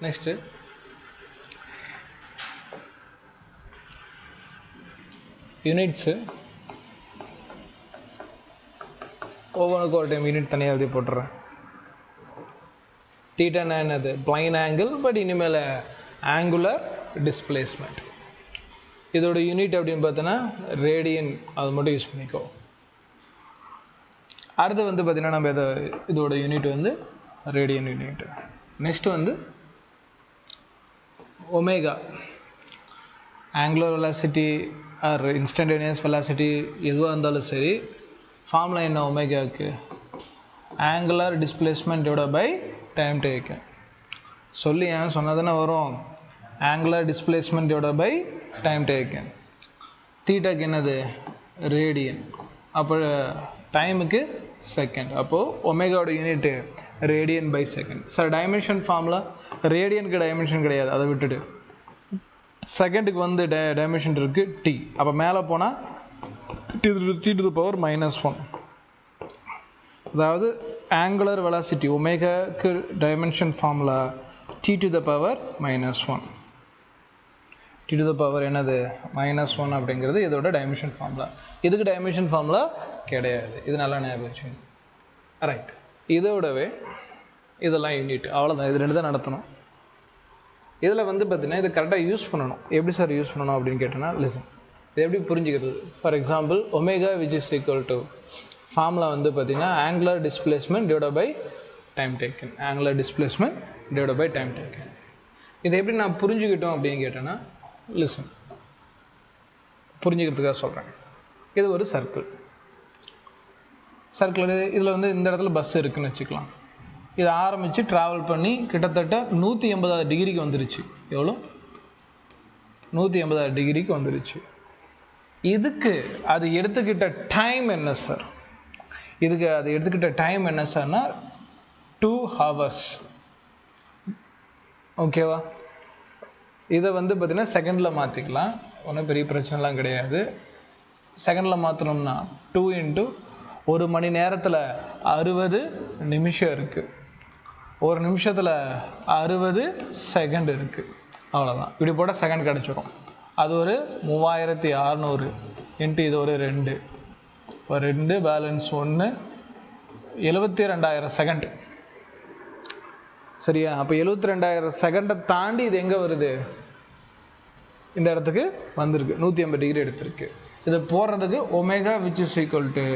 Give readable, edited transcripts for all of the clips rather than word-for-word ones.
Next units ஒவ்வொன்றுக்கும் ஒரு time unit தனியாக எழுதி போட்டுறேன். தீட்டானா என்னது? பிளைன் ஆங்கிள், பட் இனிமேல் ஆங்குலர் டிஸ்பிளேஸ்மெண்ட். இதோட யூனிட் அப்படின்னு பார்த்தோன்னா ரேடியன், அது மட்டும் யூஸ் பண்ணிக்கோ. அடுத்து வந்து பார்த்தீங்கன்னா நம்ம இதோட யூனிட் வந்து ரேடியன் யூனிட். நெக்ஸ்ட் வந்து omega, angular velocity or instantaneous velocity எதுவாக இருந்தாலும் சரி, ஃபார்முலா என்ன ஒமேகாவுக்கு? Angular displacement divided by time taken. சொல்லி ஏன் சொன்னதுன்னா வரும், angular displacement divided by time taken. தீட்டாக்கு என்னது? ரேடியன். அப்போ டைமுக்கு செகண்ட். அப்போது ஒமேகாவோட unit radian by second. Sir dimension formula ரேடியனுக்கு டைமென்ஷன் கிடையாது, அதை விட்டுட்டு செகண்டுக்கு வந்து டைமென்ஷன் இருக்குது டி. அப்போ மேலே போனால் டி டு த பவர் -1. அதாவது ஆங்குலர் வெலாசிட்டி ஒமேகாக்கு dimension formula T to the power -1. T to the power என்னது? -1 அப்படிங்கிறது இதோட டைமென்ஷன் ஃபார்முலா. இதுக்கு டைமென்ஷன் ஃபார்முலா கிடையாது. இது நல்லா ஞாபகம் வச்சுக்கோங்க. ரைட். இதோடவே இதெல்லாம் யூனிட், அவ்வளோதான். இது 2 தான் நடத்தணும். இதில் வந்து பார்த்தீங்கன்னா இதை கரெக்டாக யூஸ் பண்ணணும். எப்படி சார் யூஸ் பண்ணணும் அப்படின்னு கேட்டோன்னா, லிசன், இது எப்படி புரிஞ்சுக்கிறது? For example omega which is equal to formula வந்து பார்த்தீங்கன்னா angular displacement divided by time taken. Angular displacement divided by time taken. இதை எப்படி நான் புரிஞ்சுக்கிட்டோம் அப்படின்னு கேட்டேன்னா, லிசன், புரிஞ்சுக்கிறதுக்காக சொல்கிறேன். இது ஒரு சர்க்கிள். இதில் வந்து இந்த இடத்துல பஸ் இருக்குதுன்னு வச்சுக்கலாம். இதை ஆரம்பித்து ட்ராவல் பண்ணி கிட்டத்தட்ட 180 டிகிரிக்கு வந்துருச்சு. எவ்வளோ? 180 டிகிரிக்கு வந்துருச்சு. இதுக்கு அது எடுத்துக்கிட்ட டைம் என்ன சார்? இதுக்கு அது எடுத்துக்கிட்ட டைம் என்ன சார்னா 2 hours. ஓகேவா? இதை வந்து பார்த்தீங்கன்னா செகண்டில் மாற்றிக்கலாம், ஒன்றும் பெரிய பிரச்சனைலாம் கிடையாது. செகண்டில் மாற்றணும்னா 2 × 1 மணி நேரத்தில் 60 நிமிஷம் இருக்குது, 1 நிமிஷத்தில் 60 செகண்ட் இருக்குது. அவ்வளோதான். இப்படி போட்டால் செகண்ட் கிடச்சிரும். அது ஒரு 3600 இன்ட்டு இது ஒரு 2, ஒரு 2 பேலன்ஸ் 1, 72,000 செகண்ட். சரியா? அப்போ 72,000 செகண்டை தாண்டி இது எங்கே வருது? இந்த இடத்துக்கு வந்திருக்கு. 180 டிகிரி எடுத்திருக்கு. இது போடுறதுக்கு omega which is equal to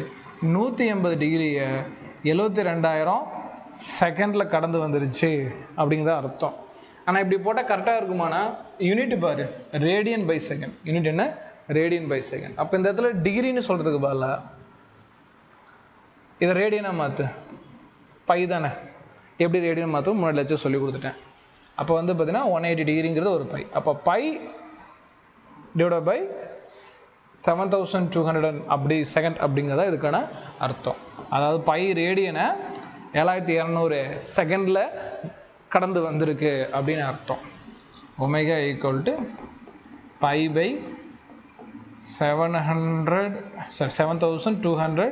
180 டிகிரியை 72,000 செகண்டில் கடந்து வந்துருச்சு அப்படிங்கிறத அர்த்தம். ஆனால் இப்படி போட்டால் கரெக்டாக இருக்குமானா, யூனிட் பாரு, ரேடியன் பை செகண்ட். யூனிட் என்ன? Radian by second. அப்போ இந்த இடத்துல டிகிரின்னு சொல்கிறதுக்கு பதிலாக இதை ரேடியனாக மாற்று. பை தானே, எப்படி ரேடியன் மாற்றும் முன்னாடி லட்சம் சொல்லி கொடுத்துட்டேன். அப்போ வந்து பார்த்தீங்கன்னா 180 டிகிரிங்கிறது ஒரு பை. அப்போ பை டிவைட் பை 7200 அப்படி செகண்ட் அப்படிங்கிறதா இதுக்கான அர்த்தம். அதாவது பை ரேடியனை 7200 செகண்டில் கடந்து வந்திருக்கு அப்படின்னு அர்த்தம். Omega equal to pi by 7200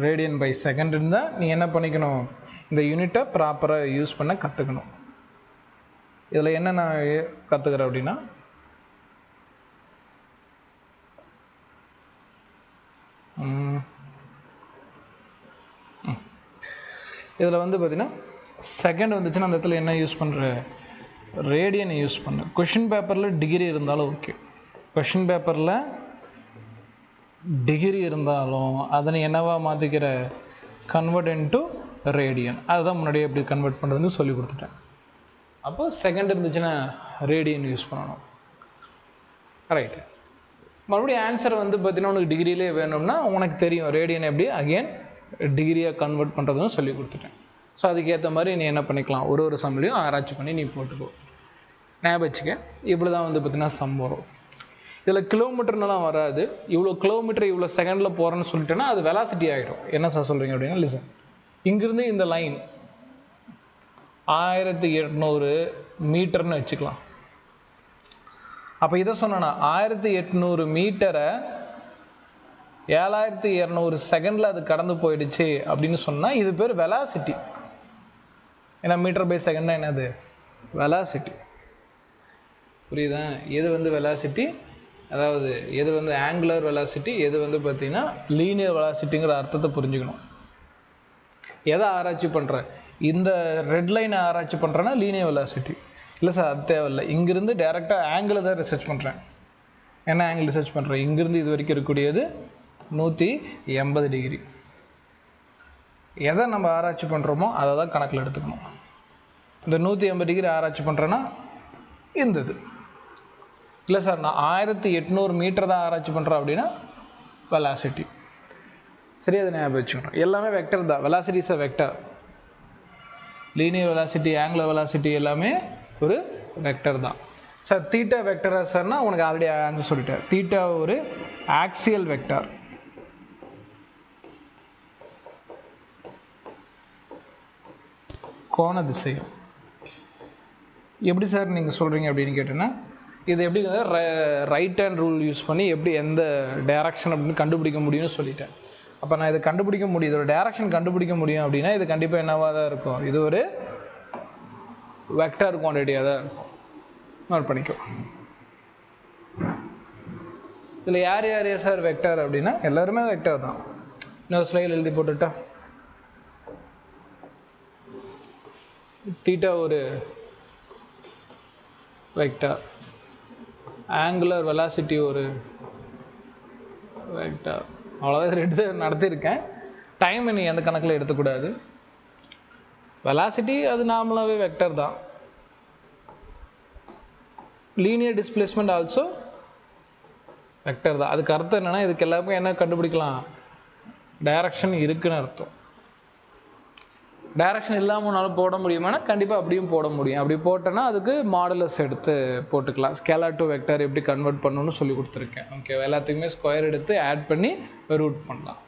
radian by second இருந்தால் நீ என்ன பண்ணிக்கணும்? இந்த யூனிட்டை ப்ராப்பராக யூஸ் பண்ண கற்றுக்கணும். இதில் என்ன நான் கற்றுக்கிறேன் அப்படின்னா, இதில் வந்து பார்த்தீங்கன்னா செகண்ட் வந்துச்சுன்னா அந்த இடத்துல என்ன யூஸ் பண்ணுற? ரேடியனை யூஸ் பண்ணு. கொஷின் பேப்பரில் டிகிரி இருந்தாலும் ஓகே. கொஷின் பேப்பரில் டிகிரி இருந்தாலும் அதனை என்னவா மாற்றிக்கிற? Convert into radian. அதுதான் முன்னாடியே எப்படி கன்வெர்ட் பண்ணுறதுன்னு சொல்லி கொடுத்துட்டேன். அப்போ செகண்ட் இருந்துச்சுன்னா ரேடியன் யூஸ் பண்ணணும். ரைட்டு. மறுபடியும் ஆன்சர் வந்து பார்த்தீங்கன்னா உனக்கு டிகிரியிலே வேணும்னா உனக்கு தெரியும் ரேடியன் எப்படி அகெயின் டிகிரியாக கன்வெர்ட் பண்ணுறதுன்னு சொல்லி கொடுத்துட்டேன். ஸோ அதுக்கேற்ற மாதிரி நீ என்ன பண்ணிக்கலாம், ஒரு சம்லையும் ஆராய்ச்சி பண்ணி நீ போட்டுக்கோ. ஞாபகம் வச்சுக்க. இப்படி தான் வந்து பார்த்தீங்கன்னா சம் வரும். இதில் கிலோமீட்டர்லாம் வராது. இவ்வளோ கிலோமீட்டர் இவ்வளோ செகண்டில் போகிறேன்னு சொல்லிட்டேன்னா அது வெலாசிட்டி ஆகிடும். என்ன சார் சொல்கிறீங்க அப்படின்னா, லிசன், இங்கிருந்து இந்த லைன் 1800 மீட்டர்னு வச்சுக்கலாம். அப்போ இதை சொன்னா 1800 மீட்டரை 7200 செகண்டில் அது கடந்து போயிடுச்சு அப்படின்னு சொன்னால் இது பேர் வெலாசிட்டி. ஏன்னா மீட்டர் பை செகண்ட்னா என்னது? வெலாசிட்டி. புரியுதா? எது வந்து வெலாசிட்டி, அதாவது எது வந்து ஆங்குலர் வெலாசிட்டி, எது வந்து பார்த்தீங்கன்னா லீனியர் வெலாசிட்டிங்கிற அர்த்தத்தை புரிஞ்சுக்கணும். எதை ஆராய்ச்சி பண்ணுற? இந்த ரெட் லைனை ஆராய்ச்சி பண்ணுறேன்னா லீனியர் வெலாசிட்டி. இல்லை சார் அது தேவையில்லை, இங்கிருந்து டேரெக்டாக ஆங்கிளை தான் ரிசர்ச் பண்ணுறேன். என்ன ஆங்கிள் ரிசர்ச் பண்ணுறேன்? இங்கிருந்து இது வரைக்கும் இருக்கக்கூடியது 180 டிகிரி. எதை நம்ம ஆராய்ச்சி பண்ணுறோமோ அதை தான் கணக்கில் எடுத்துக்கணும். இந்த 180 டிகிரி ஆராய்ச்சி பண்ணுறேன்னா இந்த இது. இல்லை சார் நான் 1800 மீட்டர் தான் ஆராய்ச்சி பண்ணுறேன் அப்படின்னா வெலாசிட்டி. சரி, அதை ஞாபகம் வச்சுக்கணும். எல்லாமே வெக்டர் தான். Velocity is a vector. Linear velocity, angular velocity எல்லாமே ஒரு வெக்டர் தான். சார் தீட்டா வெக்டரா சார்னா உனக்கு ஆல்ரெடி ஆன்சர் சொல்லிட்டேன். தீட்டா ஒரு ஆக்சியல் வெக்டர். கோண திசையம். எப்படி சார் நீங்கள் சொல்கிறீங்க அப்படின்னு கேட்டேன்னா, இது எப்படி ரைட் ஹேண்ட் ரூல் யூஸ் பண்ணி எப்படி எந்த டைரக்ஷன் அப்படின்னு கண்டுபிடிக்க முடியும்னு சொல்லிட்டேன். அப்போ நான் இதை கண்டுபிடிக்க முடியும், இதோட டைரக்ஷன் கண்டுபிடிக்க முடியும் அப்படின்னா இது கண்டிப்பாக என்னவாக தான் இருக்கும்? இது ஒரு வெக்டர் குவான்டிட்டியாக தான் இருக்கும். நோட் பண்ணிக்கோ. இதில் யார் யார் சார் வெக்டர் அப்படின்னா எல்லாருமே வெக்டர் தான். இன்னொரு ஸ்லைடில் எழுதி போட்டுட்டா. தீட்டா ஒரு வெக்டர், ஆங்குலர் வெலாசிட்டி ஒரு வெக்டர். அவ்வளோதான், ரெண்டு நடத்தியிருக்கேன். டைம் நீ எந்த கணக்கில் எடுத்துக்கூடாது. வெலாசிட்டி அது நார்மலாகவே வெக்டர் தான். லீனியர் டிஸ்பிளேஸ்மெண்ட் ஆல்சோ வெக்டர் தான். அதுக்கு அர்த்தம் என்னென்னா இதுக்கு எல்லாருமே என்ன கண்டுபிடிக்கலாம்? டைரக்ஷன் இருக்குன்னு அர்த்தம். டைரக்ஷன் இல்லாமனாலும் போட முடியுமானா கண்டிப்பாக அப்படியும் போட முடியும். அப்படி போட்டோன்னா அதுக்கு மாடுலஸ் எடுத்து போட்டுக்கலாம். ஸ்கேலார் டு வெக்டர் எப்படி கன்வெர்ட் பண்ணணும்னு சொல்லி கொடுத்துருக்கேன். ஓகே, எல்லாத்துக்குமே ஸ்கொயர் எடுத்து ஆட் பண்ணி ரூட் பண்ணலாம்.